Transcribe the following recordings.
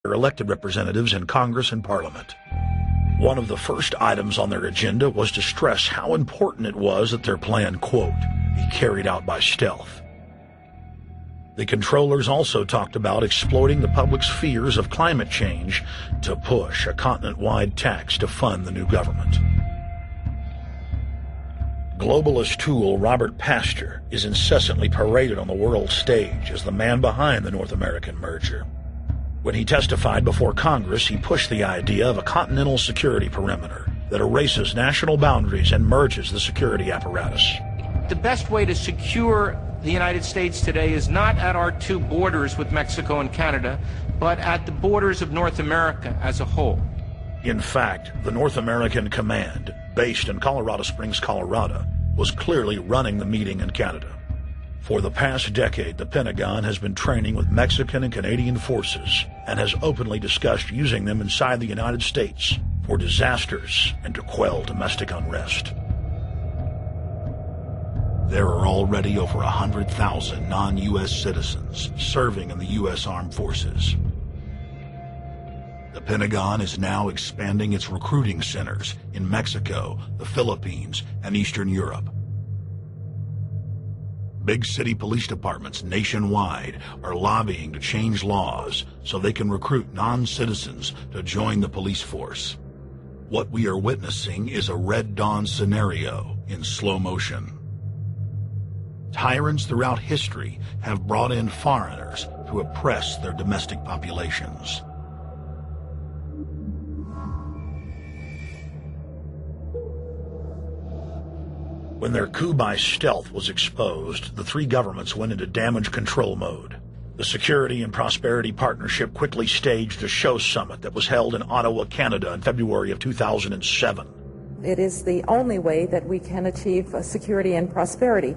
their elected representatives in Congress and Parliament. One of the first items on their agenda was to stress how important it was that their plan, quote, be carried out by stealth. The controllers also talked about exploiting the public's fears of climate change to push a continent-wide tax to fund the new government. Globalist tool Robert Pastor is incessantly paraded on the world stage as the man behind the North American merger. When he testified before Congress, he pushed the idea of a continental security perimeter that erases national boundaries and merges the security apparatus. The best way to secure the United States today is not at our two borders with Mexico and Canada, but at the borders of North America as a whole. In fact, the North American Command, based in Colorado Springs, Colorado, was clearly running the meeting in Canada. For the past decade, the Pentagon has been training with Mexican and Canadian forces and has openly discussed using them inside the United States for disasters and to quell domestic unrest. There are already over 100,000 non-U.S. citizens serving in the U.S. Armed Forces. The Pentagon is now expanding its recruiting centers in Mexico, the Philippines, and Eastern Europe. Big city police departments nationwide are lobbying to change laws so they can recruit non-citizens to join the police force. What we are witnessing is a Red Dawn scenario in slow motion. Tyrants throughout history have brought in foreigners to oppress their domestic populations. When their coup by stealth was exposed, the three governments went into damage control mode. The Security and Prosperity Partnership quickly staged a show summit that was held in Ottawa, Canada in February of 2007. It is the only way that we can achieve security and prosperity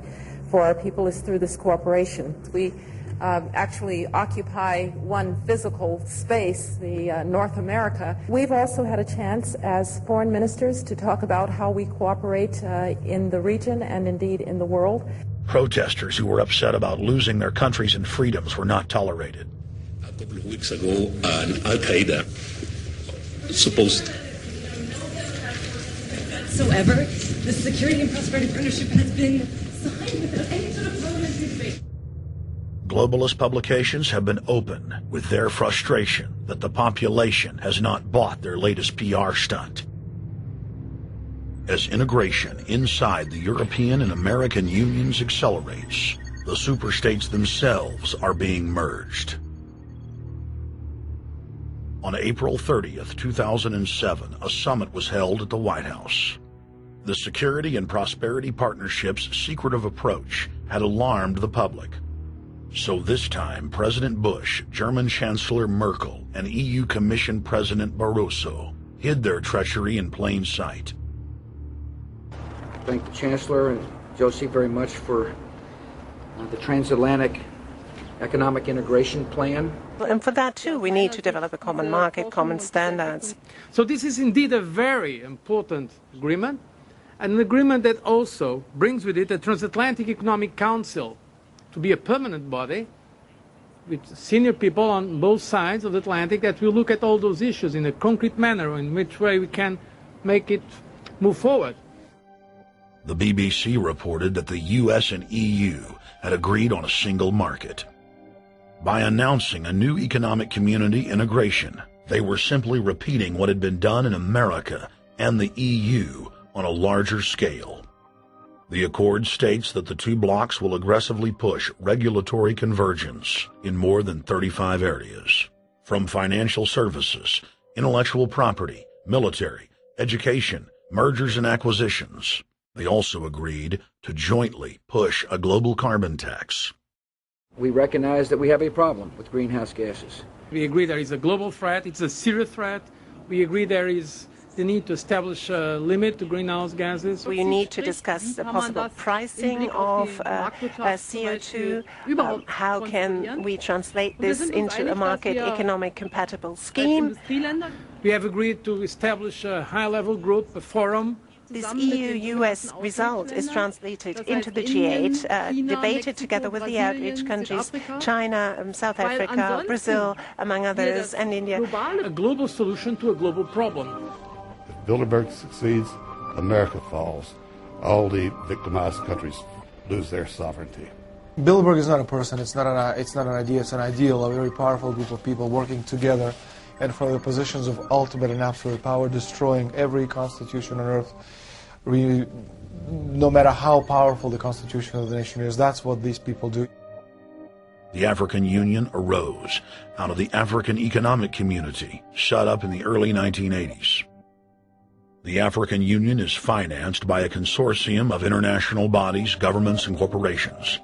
for our people is through this cooperation. We actually occupy one physical space, the North America. We've also had a chance as foreign ministers to talk about how we cooperate in the region and indeed in the world. Protesters who were upset about losing their countries and freedoms were not tolerated. A couple of weeks ago, Al-Qaeda supposed... Whatsoever, the Security and Prosperity Partnership has been signed without any sort of parliamentary debate. Globalist publications have been open with their frustration that the population has not bought their latest PR stunt. As integration inside the European and American unions accelerates, the superstates themselves are being merged. On April 30th, 2007, a summit was held at the White House. The Security and Prosperity Partnership's secretive approach had alarmed the public. So this time, President Bush, German Chancellor Merkel, and EU Commission President Barroso hid their treachery in plain sight. Thank the Chancellor and Josie very much for the transatlantic economic integration plan. And for that too, we need to develop a common market, common standards. So this is indeed a very important agreement, and an agreement that also brings with it a transatlantic economic council to be a permanent body with senior people on both sides of the Atlantic that will look at all those issues in a concrete manner, in which way we can make it move forward. The BBC reported that the US and EU had agreed on a single market. By announcing a new economic community integration, they were simply repeating what had been done in America and the EU on a larger scale. The accord states that the two blocs will aggressively push regulatory convergence in more than 35 areas, from financial services, intellectual property, military, education, mergers and acquisitions. They also agreed to jointly push a global carbon tax. We recognize that we have a problem with greenhouse gases. We agree there is a global threat, it's a serious threat. We agree there is the need to establish a limit to greenhouse gases. We need to discuss the possible pricing of CO2. How can we translate this into a market economic compatible scheme? We have agreed to establish a high-level group, a forum, this EU-US result is translated into the G8, debated together with the outreach countries, China, South Africa, Brazil, among others, and India. A global solution to a global problem. If Bilderberg succeeds, America falls. All the victimized countries lose their sovereignty. Bilderberg is not a person, it's not an idea, it's an ideal, a very powerful group of people working together and from the positions of ultimate and absolute power, destroying every constitution on earth, no matter how powerful the constitution of the nation is. That's what these people do. The African Union arose out of the African Economic Community, set up in the early 1980s. The African Union is financed by a consortium of international bodies, governments, and corporations.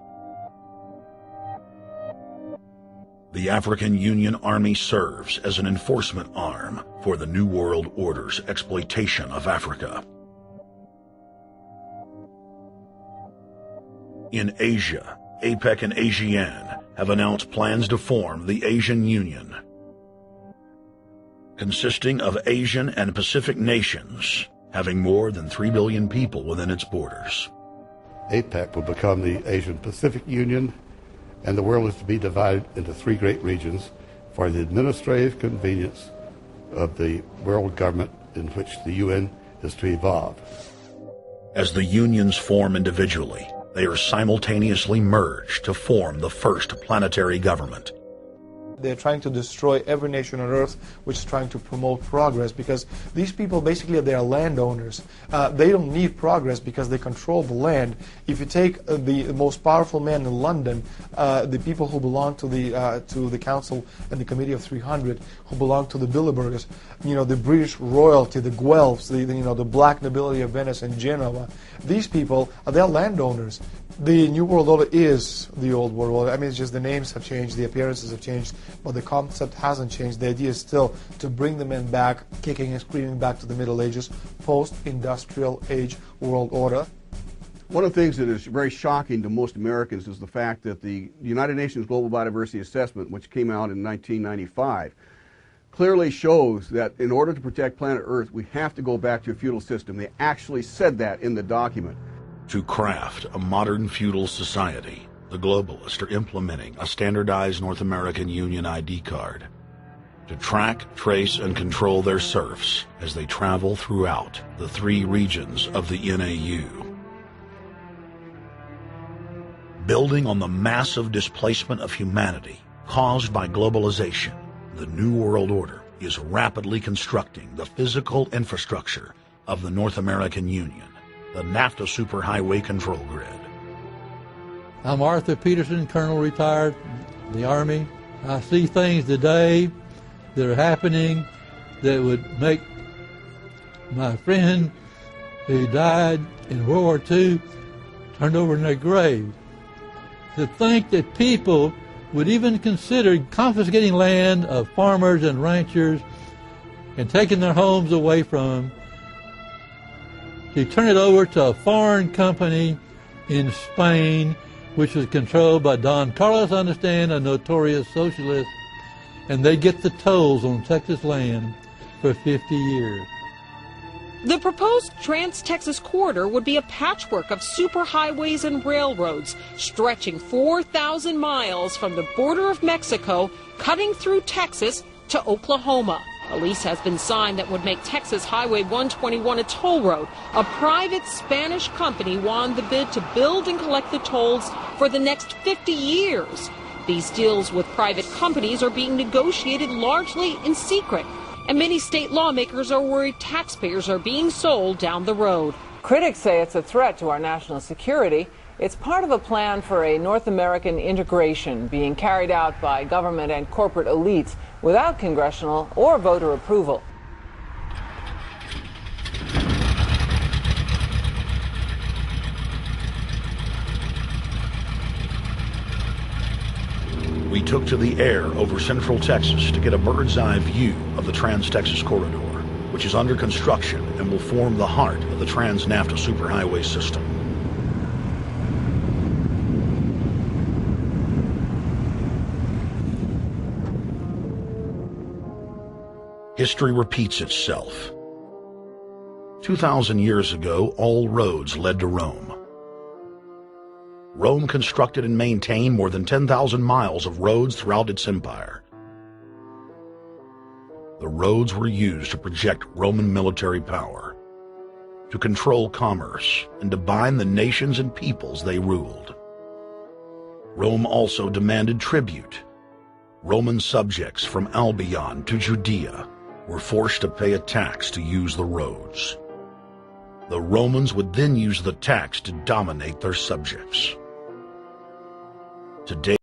The African Union Army serves as an enforcement arm for the New World Order's exploitation of Africa. In Asia, APEC and ASEAN have announced plans to form the Asian Union, consisting of Asian and Pacific nations, having more than 3 billion people within its borders. APEC will become the Asian Pacific Union, and the world is to be divided into 3 great regions for the administrative convenience of the world government in which the UN is to evolve. As the unions form individually, they are simultaneously merged to form the first planetary government. They're trying to destroy every nation on earth which is trying to promote progress, because these people basically they are landowners. They don't need progress because they control the land. If you take the most powerful man in London, the people who belong to the Council and the Committee of 300, who belong to the Bilderbergers, the British royalty, the Guelphs, the black nobility of Venice and Genoa, these people they're landowners. The New World Order is the Old World Order. I mean, it's just the names have changed, the appearances have changed, but the concept hasn't changed. The idea is still to bring the men back, kicking and screaming back to the Middle Ages, post-industrial age world order. One of the things that is very shocking to most Americans is the fact that the United Nations Global Biodiversity Assessment, which came out in 1995, clearly shows that in order to protect planet Earth, we have to go back to a feudal system. They actually said that in the document. To craft a modern feudal society, the globalists are implementing a standardized North American Union ID card to track, trace, and control their serfs as they travel throughout the 3 regions of the NAU. Building on the massive displacement of humanity caused by globalization, the New World Order is rapidly constructing the physical infrastructure of the North American Union, the NAFTA Superhighway Control Grid. I'm Arthur Peterson, Colonel retired, the Army. I see things today that are happening that would make my friend who died in World War II turned over in their grave. To think that people would even consider confiscating land of farmers and ranchers and taking their homes away from them, to turn it over to a foreign company in Spain, which was controlled by Don Carlos, I understand, a notorious socialist, and they get the tolls on Texas land for 50 years. The proposed Trans-Texas corridor would be a patchwork of superhighways and railroads stretching 4,000 miles from the border of Mexico, cutting through Texas to Oklahoma. A lease has been signed that would make Texas Highway 121 a toll road. A private Spanish company won the bid to build and collect the tolls for the next 50 years. These deals with private companies are being negotiated largely in secret, and many state lawmakers are worried taxpayers are being sold down the road. Critics say it's a threat to our national security. It's part of a plan for a North American integration being carried out by government and corporate elites without congressional or voter approval. We took to the air over central Texas to get a bird's-eye view of the Trans-Texas Corridor, which is under construction and will form the heart of the Trans-NAFTA Superhighway system. History repeats itself. 2,000 years ago, all roads led to Rome. Rome constructed and maintained more than 10,000 miles of roads throughout its empire. The roads were used to project Roman military power, to control commerce, and to bind the nations and peoples they ruled. Rome also demanded tribute. Roman subjects from Albion to Judea were forced to pay a tax to use the roads. The Romans would then use the tax to dominate their subjects. Today,